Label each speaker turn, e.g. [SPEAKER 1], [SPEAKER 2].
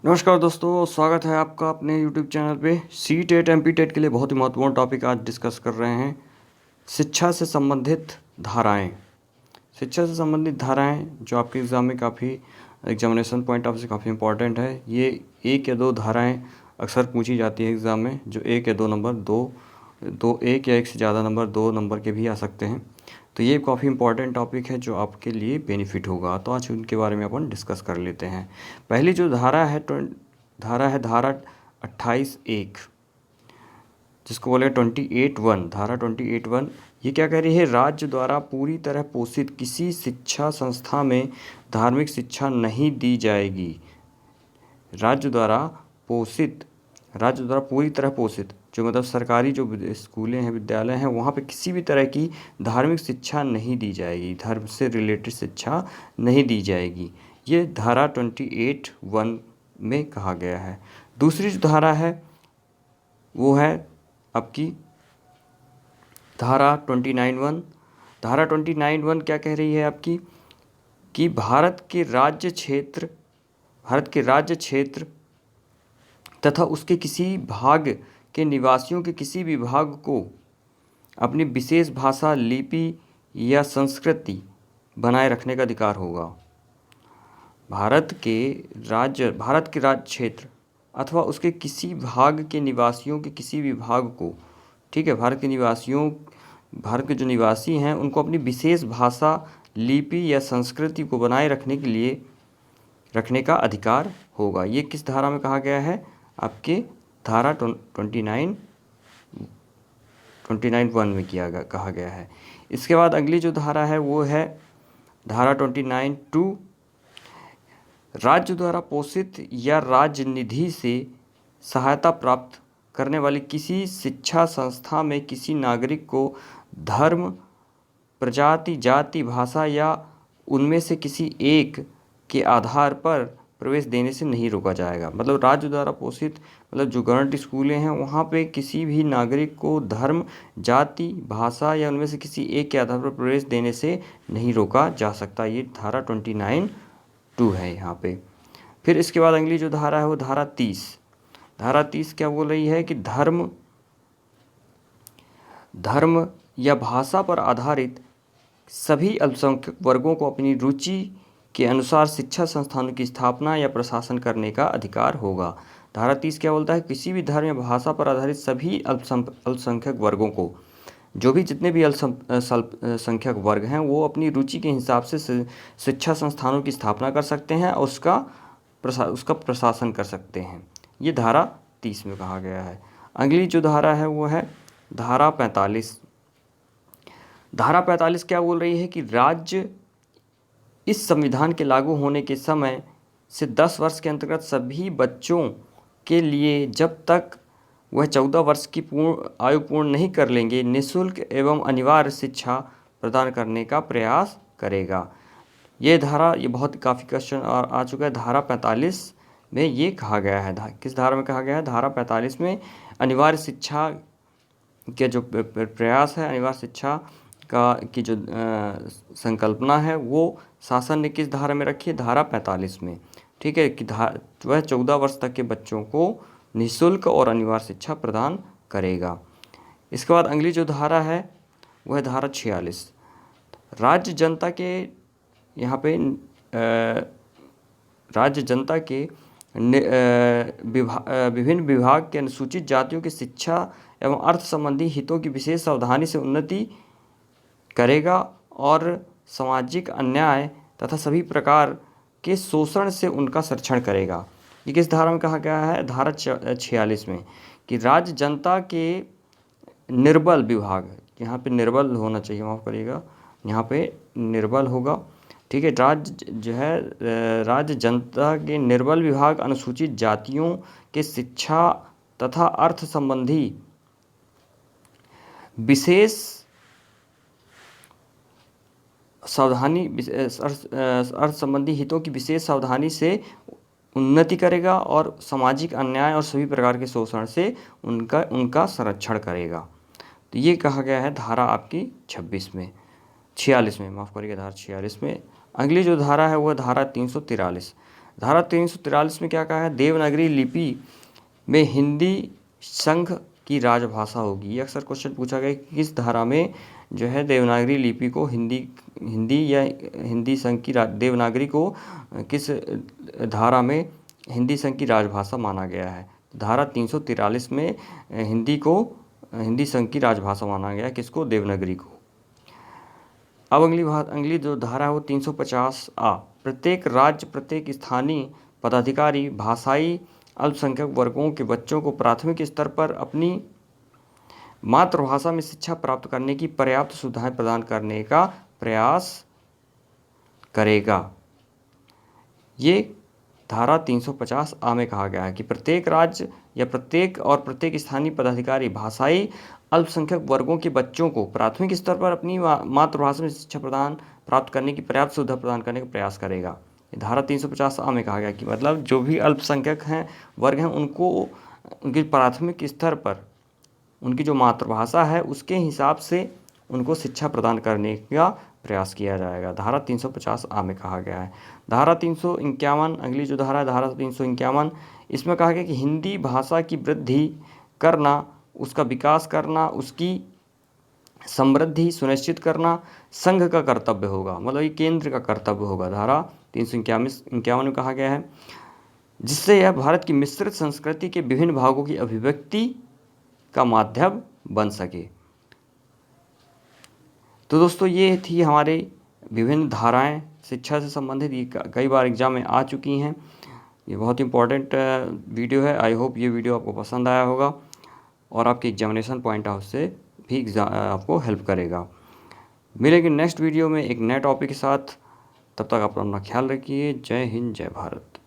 [SPEAKER 1] नमस्कार दोस्तों, स्वागत है आपका अपने YouTube चैनल पे। C TET M P TET के लिए बहुत ही महत्वपूर्ण टॉपिक आज डिस्कस कर रहे हैं। शिक्षा से संबंधित धाराएं। शिक्षा से संबंधित धाराएं जो आपके एग्ज़ाम में काफ़ी एग्जामिनेशन पॉइंट ऑफ से काफ़ी इंपॉर्टेंट है। ये एक या दो धाराएं अक्सर पूछी जाती है एग्ज़ाम में, जो एक या दो नंबर दो एक या एक से ज़्यादा नंबर, 2 नंबर के भी आ सकते हैं। तो ये काफ़ी इंपॉर्टेंट टॉपिक है जो आपके लिए बेनिफिट होगा। तो आज उनके बारे में अपन डिस्कस कर लेते हैं। पहली जो धारा है धारा 28(1), जिसको बोले 28(1), धारा 28(1). ये क्या कह रही है? राज्य द्वारा पूरी तरह पोषित किसी शिक्षा संस्था में धार्मिक शिक्षा नहीं दी जाएगी। राज्य द्वारा पूरी तरह पोषित, जो मतलब सरकारी जो स्कूलें हैं, विद्यालय हैं, वहाँ पे किसी भी तरह की धार्मिक शिक्षा नहीं दी जाएगी, धर्म से रिलेटेड शिक्षा नहीं दी जाएगी। ये धारा 28(1) में कहा गया है। दूसरी जो धारा है वो है आपकी धारा 29(1). धारा 29(1) क्या कह रही है आपकी कि भारत के राज्य क्षेत्र तथा उसके किसी भाग के निवासियों के किसी भी भाग को अपनी विशेष भाषा, लिपि या संस्कृति बनाए रखने का अधिकार होगा। भारत के राज्य क्षेत्र अथवा उसके किसी भाग के निवासियों के किसी भी भाग को, ठीक है, भारत के जो निवासी हैं उनको अपनी विशेष भाषा, लिपि या संस्कृति को बनाए रखने का अधिकार होगा। ये किस धारा में कहा गया है? आपके धारा 29(1) में कहा गया है। इसके बाद अगली जो धारा है वो है धारा 29(2). राज्य द्वारा पोषित या राज्य निधि से सहायता प्राप्त करने वाली किसी शिक्षा संस्था में किसी नागरिक को धर्म, प्रजाति, जाति, भाषा या उनमें से किसी एक के आधार पर प्रवेश देने से नहीं रोका जाएगा। मतलब राज्य द्वारा पोषित, मतलब जो गवर्नमेंट स्कूलें हैं वहाँ पे किसी भी नागरिक को धर्म, जाति, भाषा या उनमें से किसी एक के आधार पर प्रवेश देने से नहीं रोका जा सकता। ये धारा 29(2) है यहाँ पे। फिर इसके बाद अगली जो धारा है वो धारा 30। धारा 30 क्या बोल रही है कि धर्म या भाषा पर आधारित सभी अल्पसंख्यक वर्गों को अपनी रुचि के अनुसार शिक्षा संस्थानों की स्थापना या प्रशासन करने का अधिकार होगा। धारा 30 क्या बोलता है? किसी भी धर्म या भाषा पर आधारित सभी अल्पसंख्यक वर्गों को, जो भी जितने भी अल्पसंख्यक वर्ग हैं, वो अपनी रुचि के हिसाब से शिक्षा संस्थानों की स्थापना कर सकते हैं और उसका प्रशासन कर सकते हैं। ये धारा 30 में कहा गया है। अगली जो धारा है वो है धारा 45। धारा 45 क्या बोल रही है कि राज्य इस संविधान के लागू होने के समय से 10 वर्ष के अंतर्गत सभी बच्चों के लिए, जब तक वह 14 वर्ष की आयु पूर्ण नहीं कर लेंगे, निःशुल्क एवं अनिवार्य शिक्षा प्रदान करने का प्रयास करेगा। ये बहुत काफ़ी क्वेश्चन आ चुका है। धारा 45 में ये कहा गया है। किस धारा में कहा गया है? धारा 45 में अनिवार्य शिक्षा के जो प्रयास है, अनिवार्य शिक्षा की जो संकल्पना है, वो शासन ने किस धारा में रखी है? धारा 45 में, ठीक है, कि वह 14 वर्ष तक के बच्चों को निःशुल्क और अनिवार्य शिक्षा प्रदान करेगा। इसके बाद अगली जो धारा है वह है धारा 46। राज्य जनता के यहाँ पे राज्य जनता के विभिन्न विभाग के अनुसूचित जातियों की शिक्षा एवं अर्थ संबंधी हितों की विशेष सावधानी से उन्नति करेगा और सामाजिक अन्याय तथा सभी प्रकार के शोषण से उनका संरक्षण करेगा। ये किस धारा में कहा गया है? धारा 46 में, कि राज्य जनता के निर्बल विभाग, यहाँ पे निर्बल होना चाहिए, माफ़ करिएगा, यहाँ पे निर्बल होगा, ठीक है। राज्य जनता के निर्बल विभाग अनुसूचित जातियों के शिक्षा तथा अर्थ संबंधी विशेष सावधानी, अर्थ संबंधी हितों की विशेष सावधानी से उन्नति करेगा और सामाजिक अन्याय और सभी प्रकार के शोषण से उनका संरक्षण करेगा। तो ये कहा गया है धारा आपकी 46 में, माफ़ करिएगा, धारा 46 में। अगली जो धारा है वह धारा 343। धारा 343 में क्या कहा है, देवनागरी लिपि में हिंदी संघ की राजभाषा होगी। ये अक्सर क्वेश्चन पूछा गया कि किस धारा में जो है देवनागरी लिपि को हिंदी या हिंदी संघ की देवनागरी को किस धारा में हिंदी संघ की राजभाषा माना गया है। धारा 343 में हिंदी संघ की राजभाषा माना गया है, किसको, देवनागरी को। अब अगली जो धारा है वो 350A, प्रत्येक राज्य प्रत्येक स्थानीय पदाधिकारी भाषाई अल्पसंख्यक वर्गों के बच्चों को प्राथमिक स्तर पर अपनी मातृभाषा में शिक्षा प्राप्त करने की पर्याप्त सुविधाएं प्रदान करने का प्रयास करेगा। ये धारा 350A में कहा गया है कि प्रत्येक राज्य या प्रत्येक स्थानीय पदाधिकारी भाषाई अल्पसंख्यक वर्गों के बच्चों को प्राथमिक स्तर पर अपनी मातृभाषा में शिक्षा प्राप्त करने की पर्याप्त सुविधा प्रदान करने का प्रयास करेगा। धारा 350A में कहा गया कि मतलब जो भी अल्पसंख्यक वर्ग हैं उनको उनकी प्राथमिक स्तर पर उनकी जो मातृभाषा है उसके हिसाब से उनको शिक्षा प्रदान करने का प्रयास किया जाएगा। धारा 350A में कहा गया है। धारा 351, अगली जो धारा है धारा 351, इसमें कहा गया कि हिंदी भाषा की वृद्धि करना, उसका विकास करना, उसकी समृद्धि सुनिश्चित करना संघ का कर्तव्य होगा, मतलब ये केंद्र का कर्तव्य होगा। धारा 351 में कहा गया है, जिससे यह भारत की मिश्रित संस्कृति के विभिन्न भागों की अभिव्यक्ति का माध्यम बन सके। तो दोस्तों ये थी हमारे विभिन्न धाराएं शिक्षा से संबंधित, ये कई बार एग्जाम में आ चुकी हैं। ये बहुत इंपॉर्टेंट वीडियो है। आई होप ये वीडियो आपको पसंद आया होगा और आपके एग्जामिनेशन पॉइंट ऑफ से भी आपको हेल्प करेगा। मिलेंगे नेक्स्ट वीडियो में एक नए टॉपिक के साथ, तब तक आप अपना ख्याल रखिए। जय हिंद, जय भारत।